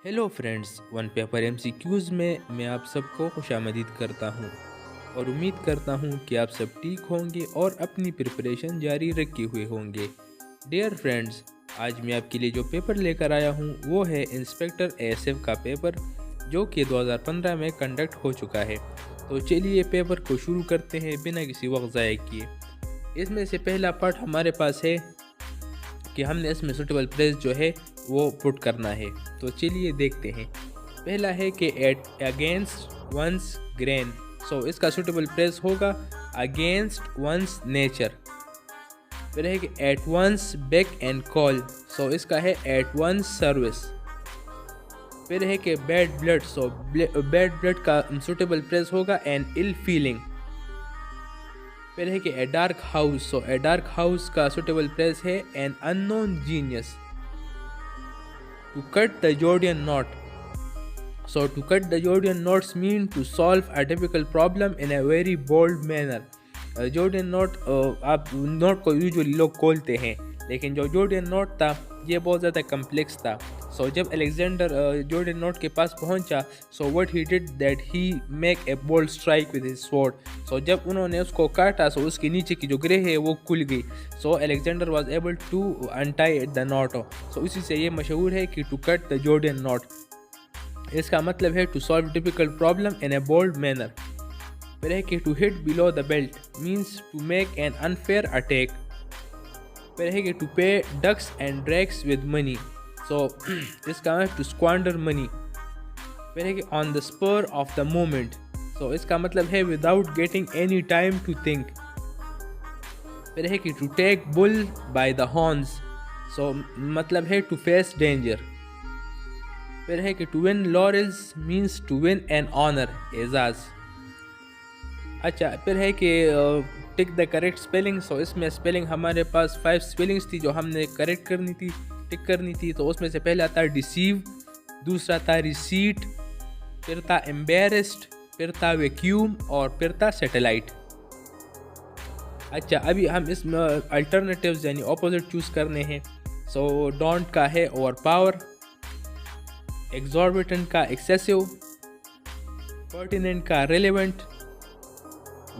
Hello friends, one paper MCQs में मैं आप सबको खुशामदीद करता हूं और उम्मीद करता हूं कि आप सब ठीक होंगे और अपनी प्रिपरेशन जारी रखे हुए होंगे। डियर फ्रेंड्स, आज मैं आपके लिए जो पेपर लेकर आया हूं वो है इंस्पेक्टर एएसएफ का पेपर, जो कि 2015 में कंडक्ट हो चुका है। तो चलिए पेपर को शुरू करते हैं बिना किसी वक्त ज़ाया किए। इसमें से पहला पार्ट हमारे पास है कि हमने इसमें सूटेबल प्रेस जो है वो पुट करना है। तो चलिए देखते हैं। पहला है कि at against one's grain, so इसका सूटेबल प्रेस होगा अगेंस्ट वंस नेचर। फिर है कि at one's beck and call, so इसका है एट वंस सर्विस। फिर है कि bad blood, so bad blood का सूटेबल प्रेस होगा एन इल फीलिंग। फिर है कि a dark horse, so a dark horse का सूटेबल प्रेस है an unknown genius. To cut the Gordian knot, so to cut the Jordan knots mean to solve a difficult problem in a very bold manner. Gordian knot आप knot को usually लोग खोलते हैं, लेकिन जो जॉर्डियन not था ये बहुत ज़्यादा कम्प्लेक्स था। सो जब अलेक्जेंडर जॉर्डियन नॉट के पास पहुंचा, so what he did that he make a bold strike with his sword. So जब उन्होंने उसको काटा, सो उसके नीचे की जो ग्रे है वो खुल गई। So Alexander was able to untie the knot. So इसी से ये मशहूर है कि to cut the Gordian knot. इसका मतलब है to solve difficult problem in a bold manner. फिर है कि to hit below the belt means to make an unfair attack. फिर है कि to pay ducks and drags with money, so इसका है टू स्क्वांडर मनी। फिर है कि on the spur of the moment, so इसका मतलब है without getting any time to think. फिर है कि to take bull by the horns, so मतलब है टू फेस डेंजर। फिर है कि to win laurels means to win an honour, एजाज। अच्छा, फिर है कि tick the correct spelling, so इसमें स्पेलिंग हमारे पास 5 स्पेलिंग्स थी जो हमने करेक्ट करनी थी, टिक करनी थी। तो उसमें से पहला था डिसीव, दूसरा था रिसीट, फिर था एम्बेरस्ड, फिर था वैक्यूम और फिर था सैटेलाइट। अच्छा, अभी हम इसमें अल्टरनेटिव्स यानी ऑपोजिट चूज़ करने हैं। सो डोंट का है ओवर पावर, एक्सॉर्बिटेंट का एक्सेसिव, पर्टिनेंट का रेलेवेंट,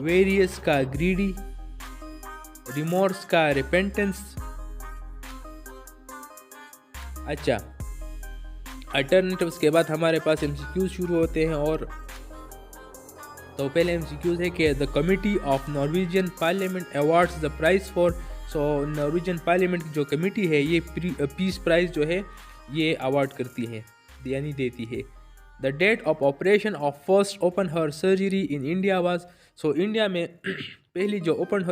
वेरियस का ग्रीडी, रिमोर्स का रिपेंटेंस। अच्छा, अल्टरनेटिव्स के बाद हमारे पास एमसीक्यूज शुरू होते हैं। और तो पहले एमसीक्यूज है कि the committee of Norwegian parliament awards the prize for, so Norwegian parliament की जो कमिटी है ये पीस प्राइज जो है ये अवार्ड करती है यानी देती है। The date of operation of first open heart surgery in India was, so India में पहली जो ओपन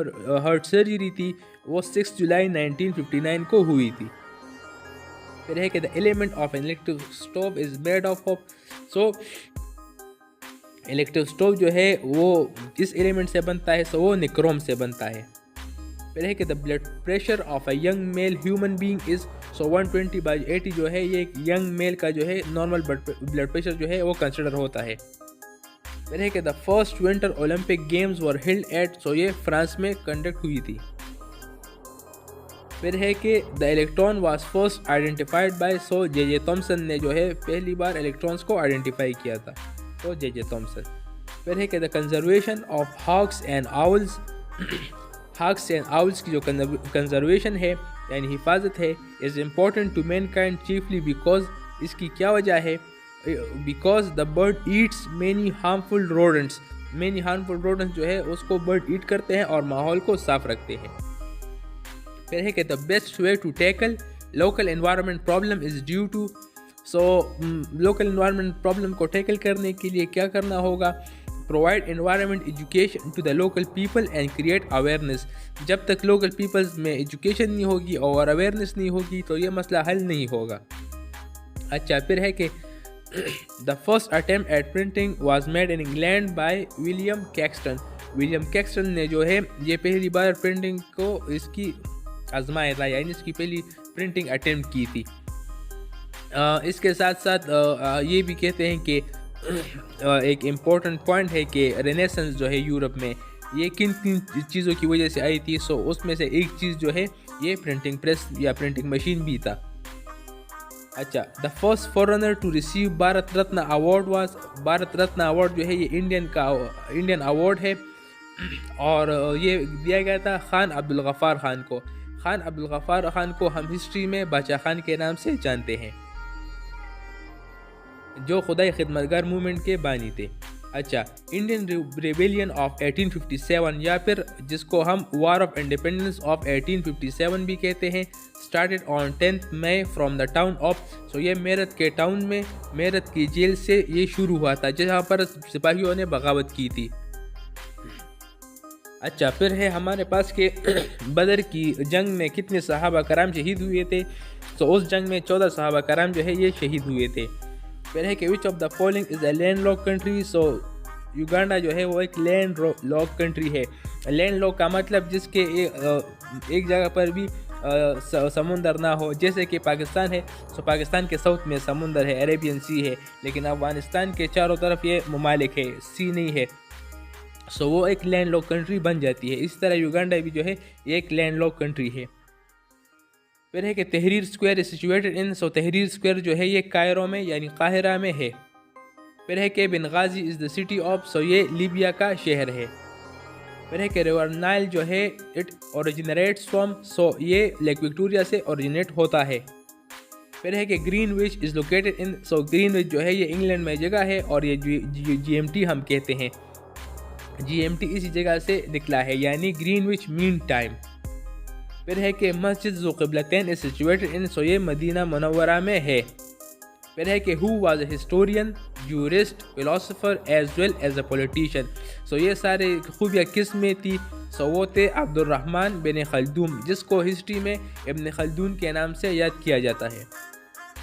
हार्ट सर्जरी थी वो 6 जुलाई 1959 को हुई थी। फिर है कि the element of an electric stove is made of, so electric stove जो है वो जिस एलिमेंट से बनता है सो वो निक्रोम से बनता है। फिर है कि the blood pressure of a young male human being is, so 120/80 जो है ये एक यंग मेल का जो है नॉर्मल ब्लड प्रेशर जो है वो कंसिडर होता है। फिर है कि the first winter olympic games were held at, so ये फ्रांस में कंडक्ट हुई थी। फिर है कि the electron was first identified by, so J Thomson ने जो है पहली बार इलेक्ट्रॉन्स को आइडेंटिफाई किया था, तो जे थॉमसन। फिर है कि the conservation of hawks and owls, hawks and owls की जो कंजर्वेशन है यानी हिफाजत है is important to mankind chiefly because, इसकी क्या वजह है, because the bird eats many harmful rodents, many harmful rodents जो है उसको बर्ड ईट करते हैं और माहौल को साफ रखते हैं। फिर है कि the best way to tackle local environment problem is due to, so local environment problem को टैकल करने के लिए क्या करना होगा, provide environment education to the local people and create awareness. जब तक लोकल पीपल्स में एजुकेशन नहीं होगी और अवेयरनेस नहीं होगी तो ये मसला हल नहीं होगा। अच्छा, फिर है कि the first attempt at printing was made in England by William Caxton, William Caxton ने जो है ये पहली बार प्रिंटिंग को इसकी आजमाया था यानी इसकी पहली प्रिंटिंग अटेम्प्ट की थी। इसके साथ साथ ये भी कहते हैं कि एक इम्पोर्टेंट पॉइंट है कि रेनेसेंस जो है यूरोप में ये किन किन चीज़ों की वजह से आई थी। सो उसमें से एक चीज़ जो है ये प्रिंटिंग प्रेस या प्रिंटिंग मशीन भी था। अच्छा, the first foreigner to receive Bharat Ratna award was, Bharat Ratna award जो है ये इंडियन अवार्ड है और ये दिया गया था खान अब्दुल गफ़ार खान को। खान अब्दुल गफ़ार खान को हम हिस्ट्री में बादशाह खान के नाम से जानते हैं, जो खुदाई खिदमतगार मूवमेंट के बानी थे। अच्छा, इंडियन रिबेलियन ऑफ 1857 या फिर जिसको हम वार ऑफ इंडिपेंडेंस ऑफ 1857 भी कहते हैं, स्टार्टेड ऑन 10 मई from the town of, so ये मेरठ के टाउन में, मेरठ की जेल से ये शुरू हुआ था जहाँ पर सिपाहियों ने बगावत की थी। अच्छा, फिर है हमारे पास के बदर की जंग में कितने सहाबा कराम शहीद हुए थे, तो उस जंग में 14 सहाबा कराम जो है ये शहीद हुए थे। फिर है कि विच of the following is a land lock country, so Uganda जो है वो एक लैंड लॉक कंट्री है। लैंड लॉक का मतलब जिसके एक जगह पर भी समुंदर ना हो, जैसे कि पाकिस्तान है, सो पाकिस्तान के साउथ में समुंदर है, अरेबियन सी है, लेकिन अफगानिस्तान के चारों तरफ ये ममालिक है, सी नहीं है, सो वो एक लैंड लॉक कंट्री बन जाती है। इस तरह युगांडा भी जो है ये एक लैंड लॉक कंट्री है। फिर है कि तहरीर स्क्वायर इज सिचुएटेड इन, सो तहरीर स्क्वायर जो है ये कायरो में यानी काहिरा में है। फिर है कि Benghazi is the city of, so ये लीबिया का शहर है। फिर है कि रिवर नाइल जो है इट ओरिजिनेट्स फ्रॉम, सो ये लेक विक्टोरिया से ओरिजिनेट होता है। फिर है कि Greenwich is located in, so Greenwich जो है ये इंग्लैंड में जगह है और ये GMT हम कहते हैं, GMT इसी जगह से निकला है यानी ग्रीनविच मीन टाइम। फिर है कि मस्जिद ज़ुक़िबलतैन इज सिचुएटेड इन, सो ये मदीना मुनव्वरा में है। फिर है कि who was a historian, jurist, philosopher as well as a politician, so ये सारे खूबियाँ किस में थी, सो वो थे अब्दुर्रहमान बिन खल्दून, जिसको हिस्ट्री में इब्न खल्दून के नाम से याद किया जाता है।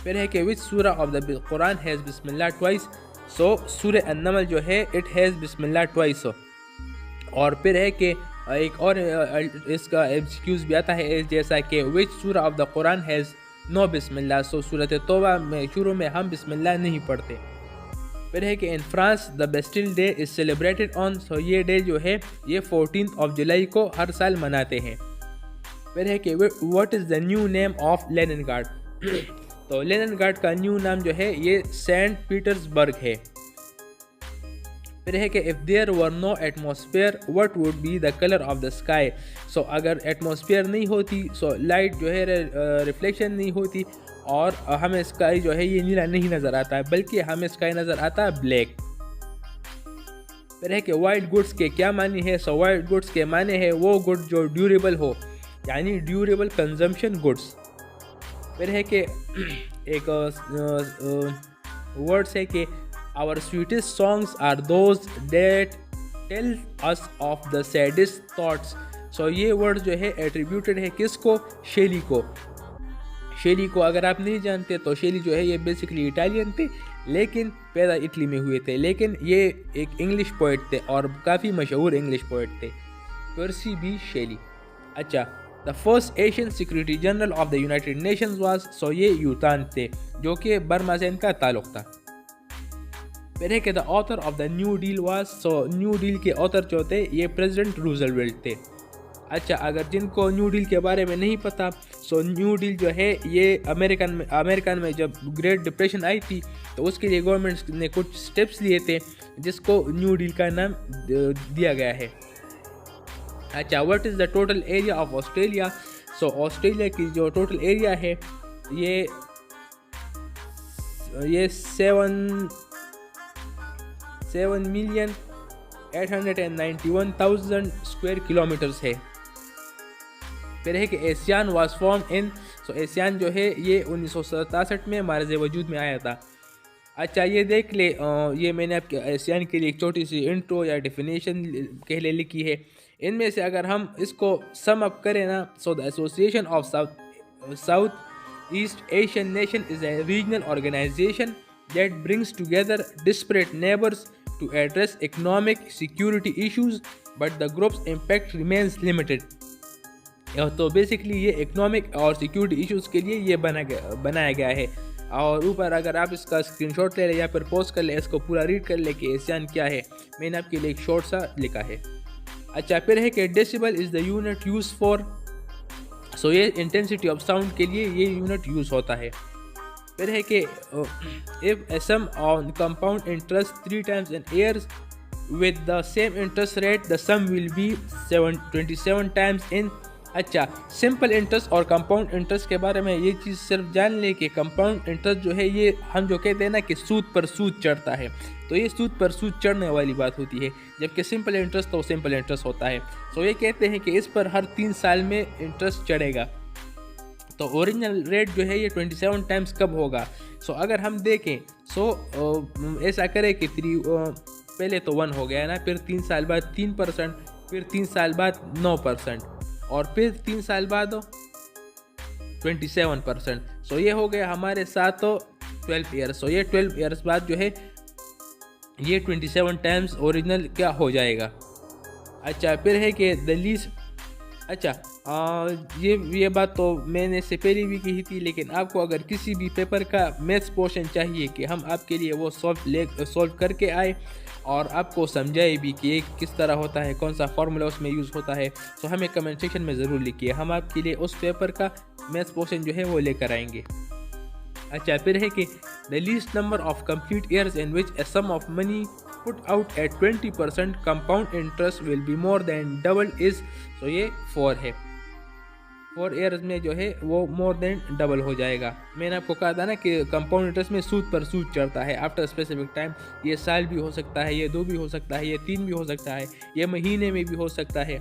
फिर है कि विच सूरा ऑफ द कुरान हैज़ बिस्मिल्लाह ट्वाइस, सो सूरह अन्नमल जो है इट हैज़ बिस्मिल्लाह ट्वाइस। और फिर है कि एक और इसका एक्सक्यूज़ भी आता है जैसा कि विच सूरा of the Quran has no बिस्मिल्लाह, सो सूरत तौबा में शुरू में हम बिस्मिल्लाह नहीं पढ़ते। फिर है कि in France the Bastille day is celebrated on, so ये डे जो है ये 14 जुलाई को हर साल मनाते हैं। फिर है कि what is the new name of Leningrad, तो लेनिनग्राड का न्यू नाम जो है ये सेंट पीटर्सबर्ग है। फिर है कि if there were no atmosphere what would be the colour of the sky, so अगर एटमॉस्फेयर नहीं होती, सो लाइट जो है रिफ्लेक्शन नहीं होती और हमें स्काई जो है ये नीला नहीं नज़र आता है, बल्कि हमें स्काई नज़र आता है ब्लैक। फिर है कि वाइट गुड्स के क्या मानी है, सो वाइट गुड्स के माने है वो गुड जो ड्यूरेबल हो, यानी ड्यूरेबल कंजम्पशन गुड्स। फिर है कि एक वर्ड्स है कि our sweetest songs are those that tell us of the saddest thoughts, so ये वर्ड जो है एट्रीब्यूटेड है किसको, शेली को। शेली को अगर आप नहीं जानते तो शेली जो है ये बेसिकली इटालियन थे, लेकिन पैदा इटली में हुए थे, लेकिन ये एक इंग्लिश पोइट थे और काफ़ी मशहूर इंग्लिश पोइट थे, पर्सी बी शेली। अच्छा, the first Asian secretary general of the united nations was, so ये यूतान थे जो कि बर्मा से इनका ताल्लुक़ था। फिर है कि the author of the new deal was, so new deal के ऑथर जो थे ये प्रेसिडेंट रूजवेल्ट थे। अच्छा, अगर जिनको न्यू डील के बारे में नहीं पता, सो न्यू डील जो है ये अमेरिकन में जब ग्रेट डिप्रेशन आई थी तो उसके लिए गवर्नमेंट ने कुछ स्टेप्स लिए थे जिसको न्यू डील का नाम दिया गया है। अच्छा, what is the total area of Australia, so Australia की जो टोटल एरिया है ये 7,891,000 स्क्वायर किलोमीटर्स है। फिर है कि ASEAN was form in, so ASEAN जो है ये 1967 में मार्ज वजूद में आया था। अच्छा, ये देख ले, ये मैंने आपके एशियान के लिए एक छोटी सी इंट्रो या डेफिनेशन के लिए लिखी है। इनमें से अगर हम इसको सम अप करें ना, so the association of south east Asian nation is a regional organisation that brings together disparate neighbours to address economic security issues but the group's impact remains limited। तो बेसिकली ये इकोनॉमिक और security issues के लिए ये बनाया गया है। और ऊपर अगर आप इसका स्क्रीनशॉट ले लें या फिर पोस्ट कर लें, इसको पूरा रीड कर लें कि एशियान क्या है, मैंने आपके लिए एक शॉर्ट सा लिखा है। अच्छा, फिर है कि decibel is the unit used for, so ये इंटेंसिटी ऑफ साउंड के लिए ये यूनिट यूज़ होता है। फिर है कि if sum on compound interest 3 times in years with the same interest rate the sum will be 27 times in। अच्छा, सिंपल इंटरेस्ट और कंपाउंड इंटरेस्ट के बारे में ये चीज़ सिर्फ जान लें कि कंपाउंड इंटरेस्ट जो है ये हम जो कहते हैं ना कि सूद पर सूद चढ़ता है, तो ये सूद पर सूद चढ़ने वाली बात होती है, जबकि सिंपल इंटरेस्ट तो सिंपल इंटरेस्ट होता है। तो ये कहते हैं कि इस पर हर 3 साल में इंटरेस्ट चढ़ेगा। तो ओरिजिनल रेट जो है ये 27 टाइम्स कब होगा? सो अगर हम देखें ऐसा करें कि पहले तो 1 हो गया ना, फिर 3 साल बाद 3%, फिर 3 साल बाद 9%, और फिर 3 साल बाद 27%। सो ये हो गया हमारे साथ 12 ईयर्स। सो ये 12 ईयर्स बाद जो है ये 27 टाइम्स ओरिजिनल क्या हो जाएगा। अच्छा, फिर है कि द लीस्ट। अच्छा, ये बात तो मैंने से पहले भी कही थी, लेकिन आपको अगर किसी भी पेपर का मैथ्स पोर्शन चाहिए कि हम आपके लिए वो सॉल्व करके आए और आपको समझाए भी कि ये किस तरह होता है, कौन सा फार्मूला उसमें यूज़ होता है, तो हमें कमेंट सेक्शन में ज़रूर लिखिए, हम आपके लिए उस पेपर का मैथ्स पोर्शन जो है वो लेकर आएंगे। अच्छा, फिर है कि the least number of complete years in which a sum of money put out at 20% compound interest will be more than double is. तो ये 4 है, 4 ईयर्स में जो है वो मोर देन डबल हो जाएगा। मैंने आपको कहा था ना कि कंपाउंड इंटरेस्ट में सूद पर सूद चढ़ता है आफ्टर स्पेसिफिक टाइम। ये साल भी हो सकता है, ये 2 भी हो सकता है, ये 3 भी हो सकता है, ये महीने में भी हो सकता है।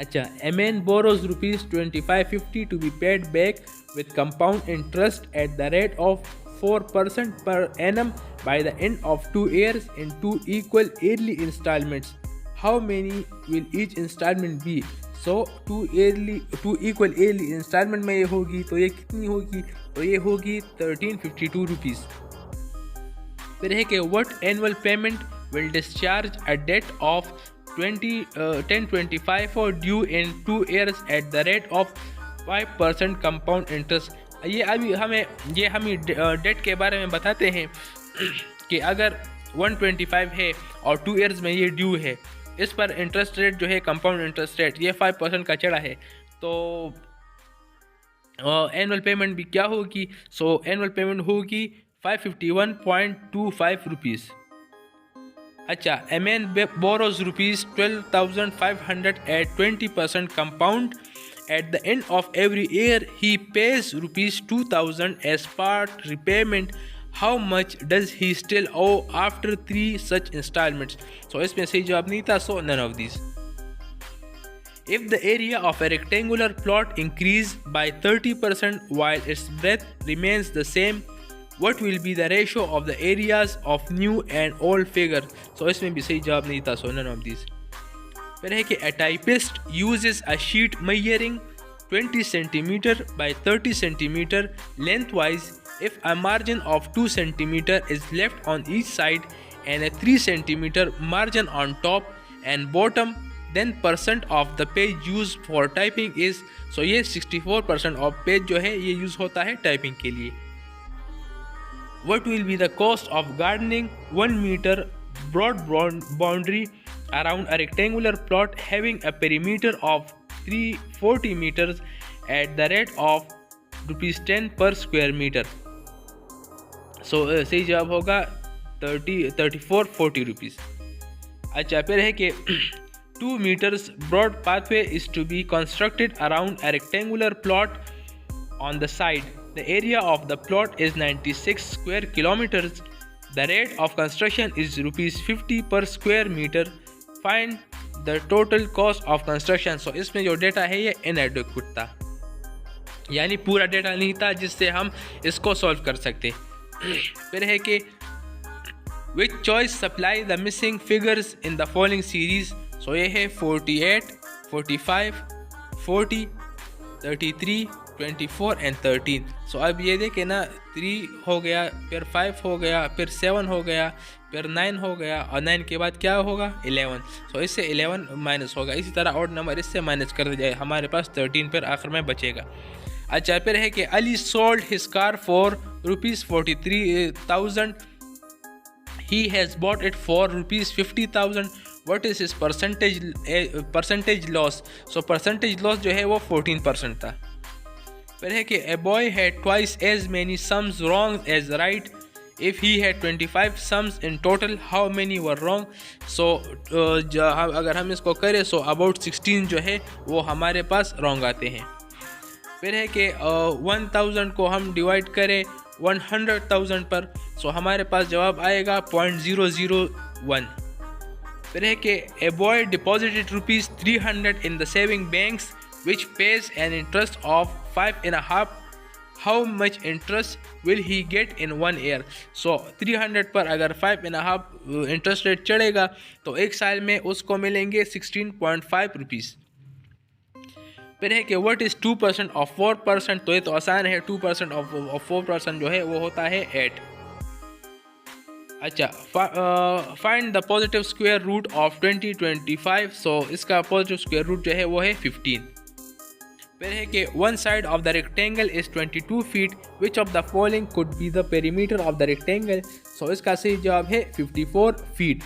अच्छा, a man borrows rupees 2550 to be paid back with compound interest at the rate of 4% per annum by the end of 2 years in 2 equal yearly installments. How many will each installment be? So 2 equal yearly installment में ये होगी, तो ये कितनी होगी? तो ये होगी 1352 rupees। फिर है कि what annual payment will discharge a debt of 1025 for due in 2 years at the rate of 5% compound interest। ये अभी हमें डेट के बारे में बताते हैं कि अगर 125 है और 2 इयर्स में ये ड्यू है, इस पर इंटरेस्ट रेट जो है कंपाउंड इंटरेस्ट रेट ये 5% का चढ़ा है, तो एनुअल पेमेंट भी क्या होगी? सो एनुअल पेमेंट होगी 551.25 रुपीज़। अच्छा, a man borrows rupees 12,500 at 20% compound. At the end of every year, he pays rupees 2,000 as part repayment. How much does he still owe after 3 such installments? So इसमें सही जवाब नहीं था, so none of these. If the area of a rectangular plot increase by 30% while its breadth remains the same, what will be the ratio of the areas of new and old figure? So इसमें भी सही जवाब नहीं था, so none of these. फिर है कि a typist uses a sheet measuring 20 cm by 30 cm lengthwise. If a margin of 2 cm is left on each side and a 3 cm margin on top and bottom, then percent of the page used for typing is, so ये 64% of page जो है ये use होता है typing के लिए। What will be the cost of gardening 1 meter broad boundary around a rectangular plot having a perimeter of 340 meters at the rate of ₹10 per square meter? So सही जवाब होगा 3440 रुपीज़। अच्छा, फिर है कि 2 meters broad pathway is to be constructed around a rectangular plot on the side. The area of the plot is 96 square kilometers. The rate of construction is ₹50 per square meter. Find the total cost of construction. So इसमें जो data है ये inadequate था, यानी पूरा data नहीं था जिससे हम इसको सॉल्व कर सकते। फिर है कि which choice supply the missing figures in the following series? So ये है 48, 45, 40, 33, 24 एंड 13। सो अब ये देखें ना, 3 हो गया, फिर 5 हो गया, फिर 7 हो गया, फिर 9 हो गया, और 9 के बाद क्या होगा? 11। सो इससे 11 माइनस होगा, इसी तरह ऑड नंबर इससे माइनस कर दिया जाए, हमारे पास 13 फिर आखिर में बचेगा। अच्छा, फिर है कि Ali sold his car for ₹43,000. He has bought it for ₹50,000. What is his percentage loss? So percentage loss जो है वो 14% था। फिर है कि a boy had twice as many sums wrong as right. If he had 25 sums in total, how many were wrong? So अगर हम इसको करें so about 16 जो है वो हमारे पास wrong आते हैं। फिर है कि 1000 को हम डिवाइड करें 100,000 पर, so हमारे पास जवाब आएगा 0.001। फिर है कि a boy deposited rupees 300 in the saving banks which pays an interest of 5.5. How much interest will he get in 1 year? So 300 पर अगर 5.5 इंटरेस्ट रेट चढ़ेगा तो एक साल में उसको मिलेंगे 16.5 रुपीज़। फिर है कि व्हाट इज़ 2% ऑफ 4%? तो ये तो आसान है, 2% ऑफ 4% जो है वो होता है 8। अच्छा, find the positive square root of 2025। So इसका पॉजिटिव स्क्वायर रूट जो है वो है 15। फिर है कि one side of the rectangle is 22 feet, which of the following could be the perimeter of the rectangle? So इसका सही जवाब है 54 फीट।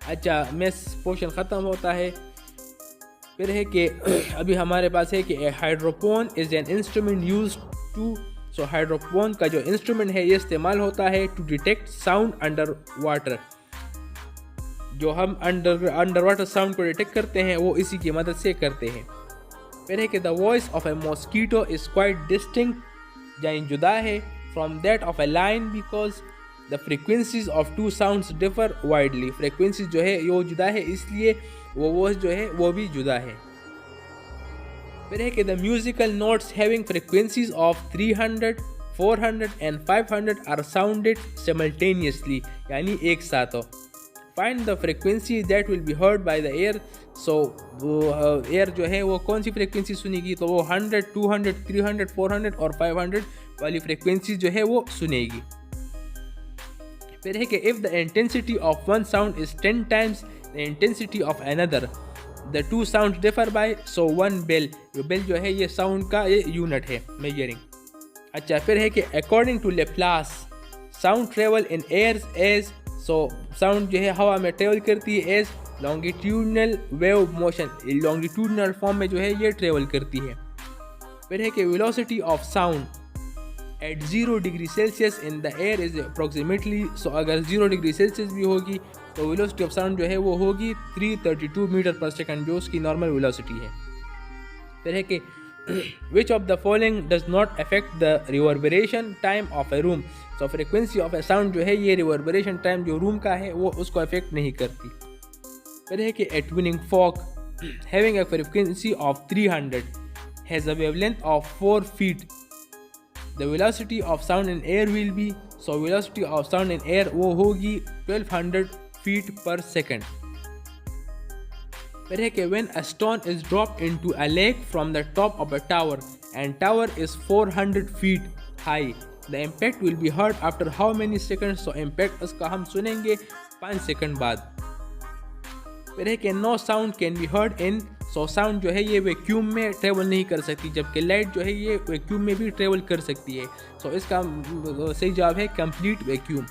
अच्छा, मैथ्स पोर्शन ख़त्म होता है। फिर है कि अभी हमारे पास है कि hydrophone is an instrument use to. So hydrophone का जो इंस्ट्रूमेंट है ये इस्तेमाल होता है to detect sound under water. जो हम अंडर वाटर साउंड को डिटेक्ट करते हैं वो इसी की मदद से करते हैं। फिर है कि the voice of a mosquito is quite distinct, यानी जुदा है, from that of a lion because the frequencies of two sounds differ widely. Frequencies जो है वो जुदा है इसलिए वो वॉइस जो है वो भी जुदा है। फिर है कि the musical notes having frequencies of 300, 400 and 500 are sounded simultaneously, यानी एक साथ हो। Find the frequency that will be heard by the air. So air जो है वो कौन सी फ्रिक्वेंसी सुनेगी? तो वो 100, 200, 300, 400 और 500 वाली फ्रिक्वेंसी जो है वो सुनेगी। फिर है कि if the intensity of one sound is 10 times the intensity of another, the two sound differ by so 1 bel. जो बेल जो है ये साउंड का ये यूनिट है मेजरिंग। अच्छा, फिर है कि according to Laplace sound travel in airs as. So sound जो है हवा में ट्रेवल करती है as longitudinal wave motion, longitudinal form में जो है ये ट्रेवल करती है। फिर है कि velocity of sound at 0 degree Celsius in the air is approximately. So अगर 0 डिग्री सेल्सियस भी होगी तो वेलोसिटी ऑफ साउंड जो है वो होगी 332 मीटर पर सेकंड, जो उसकी नॉर्मल वेलोसिटी है। फिर है कि which of the following does not affect the reverberation time of a room? So frequency of a sound जो है ये reverberation time जो रूम का है वो उसको अफेक्ट नहीं करती। फिर है कि a tuning fork having a frequency of 300 has a wavelength of 4 feet. The velocity of sound in air will be, so velocity of sound in air वो होगी 1200 feet per second. फिर है कि when a stone is dropped into a lake from the top of a tower and tower is 400 feet high, the impact will be heard after how many seconds? So impact उसका हम सुनेंगे 5 second बाद। फिर है कि no sound can be heard in, so sound जो है ये वैक्यूम में ट्रेवल नहीं कर सकती, जबकि लाइट जो है ये वैक्यूम में भी ट्रेवल कर सकती है। so इसका सही जवाब है कंप्लीट वैक्यूम।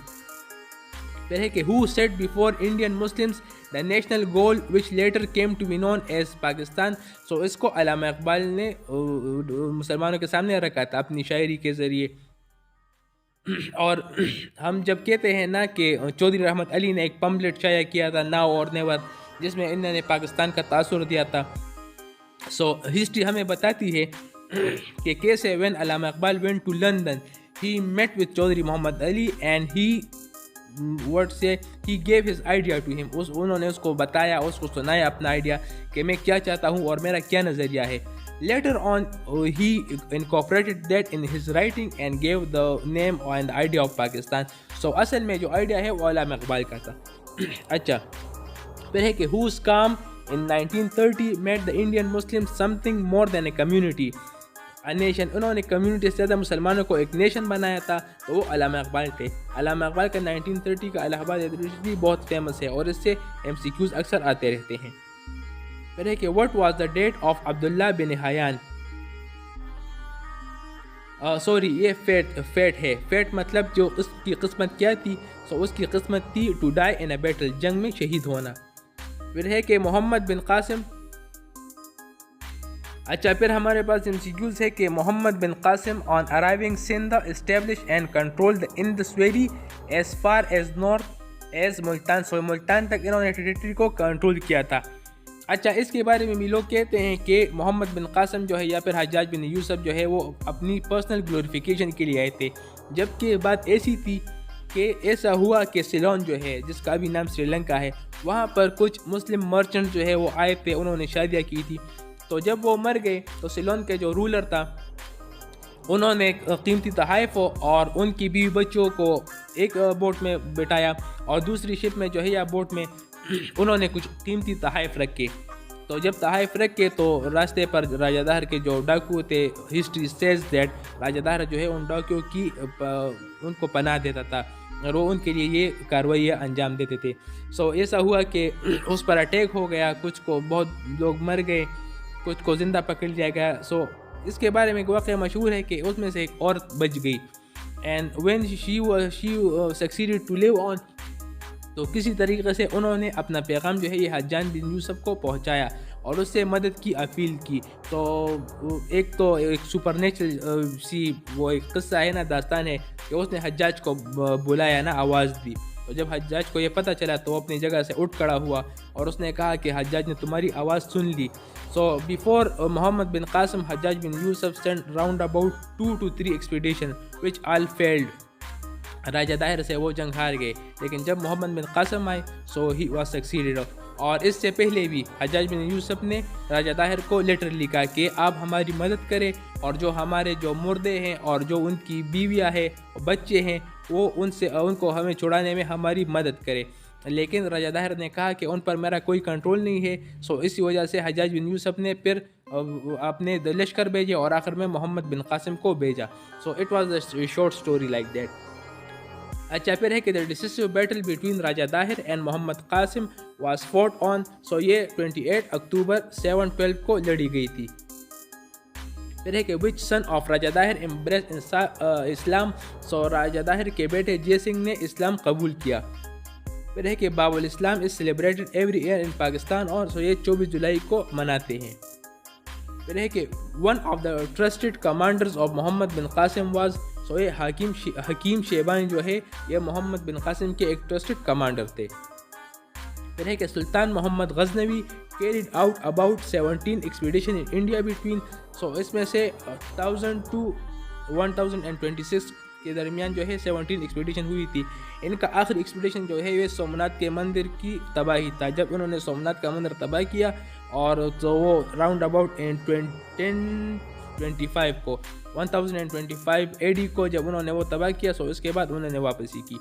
फिर है कि who said before Indian Muslims the national goal which later came to be known as Pakistan? So इसको अल्लामा इकबाल ने मुसलमानों के सामने रखा था अपनी शायरी के ज़रिए। और हम जब कहते हैं ना कि चौधरी रहमत अली ने एक पम्पलेट शाया किया था नाउ और नेवर, जिसमें इन्होंने पाकिस्तान का तासुर दिया था। सो हिस्ट्री हमें बताती है कि कैसे when Allama Iqbal went to London he met with Chaudhry Muhammad Ali and he word say he gave his idea to him. उन्होंने उसको बताया, उसको सुनाया अपना आइडिया कि मैं क्या चाहता हूँ और मेरा क्या नज़रिया है। Later on he incorporated that in his writing and gave the name and idea of Pakistan. So असल में जो आइडिया है वो अल्लामा इकबाल का था। अच्छा, फिर है कि हुज काम इन 1930 made the Indian Muslim something more than a community a nation. उन्होंने कम्युनिटी से ज़्यादा मुसलमानों को एक नेशन बनाया था, तो वो अल्लामा इकबाल थे। अल्लामा इकबाल का 1930 का इलाहाबाद यूनिवर्सिटी बहुत फेमस है और इससे MCQs अक्सर आते रहते हैं। फिर है कि what was the date of Abdullah bin Hayan? Sorry, ये फेट है। फेट मतलब जो उसकी किस्मत क्या थी? सो उसकी किस्मत थी to die in a battle, जंग में शहीद होना। फिर है कि मोहम्मद बिन कासिम अच्छा, फिर हमारे पास MCQs है कि Muhammad bin Qasim on arriving Sindh establish and control the Indus valley as far as north as Multan. So Multan तक इन्होंने टेरिटरी को कंट्रोल किया था। अच्छा, इसके बारे में भी लोग कहते हैं कि मोहम्मद बिन कासिम जो है या फिर हज्जाज बिन यूसुफ जो है वो अपनी पर्सनल ग्लोरिफिकेशन के लिए आए थे, जबकि बात ऐसी थी कि ऐसा हुआ कि सिलोन जो है जिसका अभी नाम श्रीलंका है, वहाँ पर कुछ मुस्लिम मर्चेंट जो है वो आए थे, उन्होंने शादियाँ की थी। तो जब वो मर गए तो सिलोन के जो रूलर था उन्होंने कीमती तहाइफ और उनकी बीवी बच्चों को एक बोट में बिठाया और दूसरी शिप में जो है या बोट में उन्होंने कुछ कीमती तहाइफ रखे। तो जब तहाइफ रखे तो रास्ते पर राजा दाहर के जो डाकू थे, हिस्ट्री सेज दैट राजा दाहर जो है उन डाकुओं की उनको पनाह देता था और वो उनके लिए ये कार्रवाइयाँ अंजाम देते थे। सो ऐसा हुआ कि उस पर अटैक हो गया, कुछ को बहुत लोग मर गए, कुछ को ज़िंदा पकड़ लिया गया। सो इसके बारे में एक वाक़या मशहूर है कि उसमें से एक औरत बच गई and when she succeeded to live on, तो किसी तरीके से उन्होंने अपना पैगाम जो है ये हज्जाज बिन यूसुफ को पहुंचाया और उससे मदद की अपील की। तो एक सुपरनेचुरल सी वो एक किस्सा है ना, दास्तान है कि उसने हज्जाज को बुलाया ना, आवाज़ दी। तो जब हज्जाज को ये पता चला तो वो अपनी जगह से उठ खड़ा हुआ और उसने कहा कि हज्जाज ने तुम्हारी आवाज़ सुन ली। So before Muhammad bin Qasim, Hajjaj bin Yusuf sent round about 2 to 3 expedition which all failed. Raja Dahir से वो जंग हार गए, लेकिन जब मोहम्मद बिन कासिम आए सो ही वाज सक्सीडेड। और इससे पहले भी हज्जाज बिन यूसुफ ने राजा दाहिर को लेटर लिखा कि आप हमारी मदद करें और जो हमारे जो मुर्दे हैं और जो उनकी बीवियां हैं, बच्चे हैं, वो उनको हमें छुड़ाने में हमारी मदद करें। लेकिन राजा दाहिर ने कहा कि उन पर मेरा कोई कंट्रोल नहीं है। सो इसी वजह से हज्जाज बिन यूसुफ ने फिर अपने लश्कर भेजे और आखिर में मोहम्मद बिन कासिम को भेजा। So it was a short story like that. अच्छा, फिर है कि the decisive battle between Raja Dahir and Muhammad Qasim was fought on. So ये 28 अक्टूबर 712 को लड़ी गई थी। फिर है कि which son of Raja Dahir embrace Islam. So Raja Dahir के बेटे जय सिंह ने इस्लाम कबूल किया। फिर है कि Babul Islam is celebrated every year in Pakistan और सो ये 24 जुलाई को मनाते हैं। फिर है कि one of the trusted commanders of Muhammad bin Qasim was. So ये हकीम शेबानी जो है ये मोहम्मद बिन कासिम के एक ट्रस्टेड कमांडर थे। फिर है कि Sultan Muhammad Ghaznavi carried out about 17 expedition in India between. So इसमें से 1000 to 1026 के दरमियान जो है 17 एक्सपीडिशन हुई थी। इनका आखिरी एक्सपीडिशन जो है ये सोमनाथ के मंदिर की तबाही था, जब उन्होंने सोमनाथ का मंदिर तबाह किया और तो वो राउंड अबाउट इन 1025 को 1025 AD को जब उन्होंने वो तबाह किया, सो इसके बाद उन्होंने वापसी की।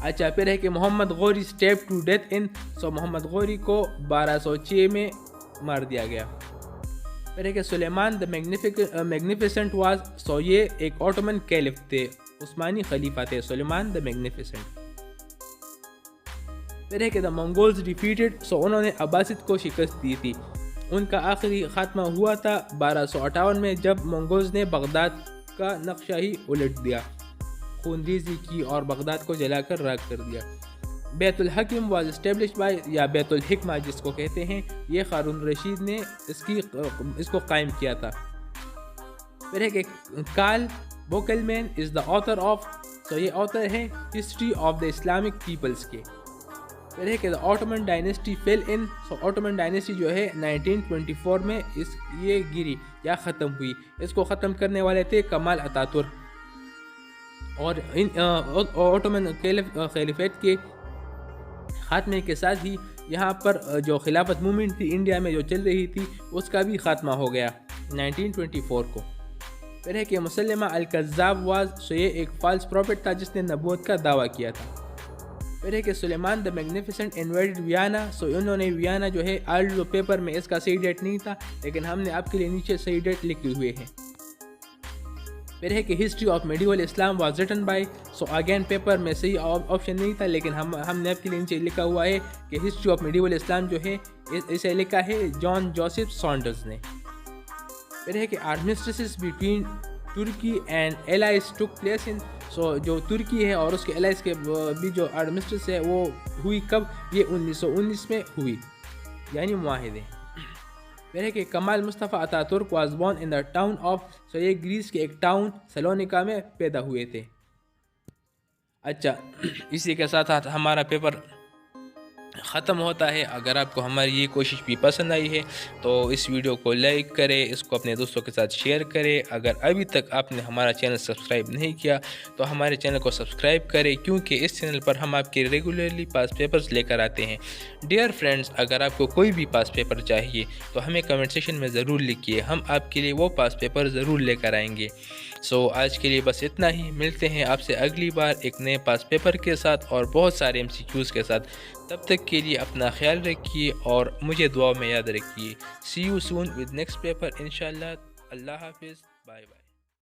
अच्छा, फिर है कि Muhammad Ghori stabbed to death in. So Muhammad Ghori को 1206 में मार दिया गया। फिर है कि Suleiman the Magnificent was. So ये एक ऑटोमन कैलिफ थे, उस्मानी खलीफा थे सुलेमान द मैग्निफिसेंट। फिर है कि द मंगोल्स डिफीटेड। सो उन्होंने अब्बासिद को शिकस्त दी थी। उनका आखिरी खात्मा हुआ था 1258 में जब मंगोल्स ने बगदाद का नक्शा ही उलट दिया, खूनरेज़ी की और बगदाद को जलाकर राख कर दिया। बैतुल हकीम वाज इस्टेब्लिश बाय या बैतुल हिकमा जिसको कहते हैं, ये हारून रशीद ने इसको कायम किया था। फिर है कि Karl Brockelmann is the author of. तो ये ऑथर है history of the Islamic peoples के। फिर है कि the Ottoman dynasty fell in. So Ottoman dynasty जो है 1924 में ये गिरी या ख़त्म हुई। इसको ख़त्म करने वाले थे कमाल अतातुर्क। और इन ऑटोमन खिलाफत के खात्मे के साथ ही यहाँ पर जो खिलाफत मूवमेंट थी इंडिया में जो चल रही थी उसका भी खात्मा हो गया 1924 को। फिर है कि मुसल्लमा अल-कज़्ज़ाब वाज। सो ये एक फॉल्स प्रॉफिट था जिसने नबूवत का दावा किया था। फिर है कि Suleiman the Magnificent invaded Vienna. So इन्होंने वियना जो है आर्डो पेपर में इसका सही डेट नहीं था, लेकिन हमने आपके लिए नीचे सही डेट लिखे हुए हैं। फिर है कि history of medieval Islam was written by. So again paper में सही ऑप्शन नहीं था, लेकिन हमने आपके लिए नीचे लिखा हुआ है कि हिस्ट्री ऑफ मेडिवल इस्लाम जो है इसे लिखा है जॉन जोसेफ सॉन्डर्स ने। फिर है कि armistice between Turkey and allies took place in. So जो तुर्की है और उसके एलाइज के भी जो आर्मिस्टिस है वो हुई कब? ये 1919 में हुई, यानी मुआहिदे। फिर है कि Kemal Mustafa Ataturk was born in the town of सोये, ग्रीस के एक टाउन सलोनिका में पैदा हुए थे। अच्छा, इसी के साथ साथ हमारा पेपर ख़त्म होता है। अगर आपको हमारी ये कोशिश भी पसंद आई है तो इस वीडियो को लाइक करें, इसको अपने दोस्तों के साथ शेयर करें। अगर अभी तक आपने हमारा चैनल सब्सक्राइब नहीं किया तो हमारे चैनल को सब्सक्राइब करें, क्योंकि इस चैनल पर हम आपके रेगुलरली पास पेपर्स लेकर आते हैं। डियर फ्रेंड्स, अगर आपको कोई भी पास पेपर चाहिए तो हमें कमेंट सेक्शन में ज़रूर लिखिए, हम आपके लिए वो पास पेपर ज़रूर लेकर आएंगे। सो आज के लिए बस इतना ही। मिलते हैं आपसे अगली बार एक नए पास पेपर के साथ और बहुत सारे MCQs के साथ। तब तक के लिए अपना ख्याल रखिए और मुझे दुआ में याद रखिए। See you soon with next paper इंशाल्लाह। अल्लाह हाफिज़, बाय बाय।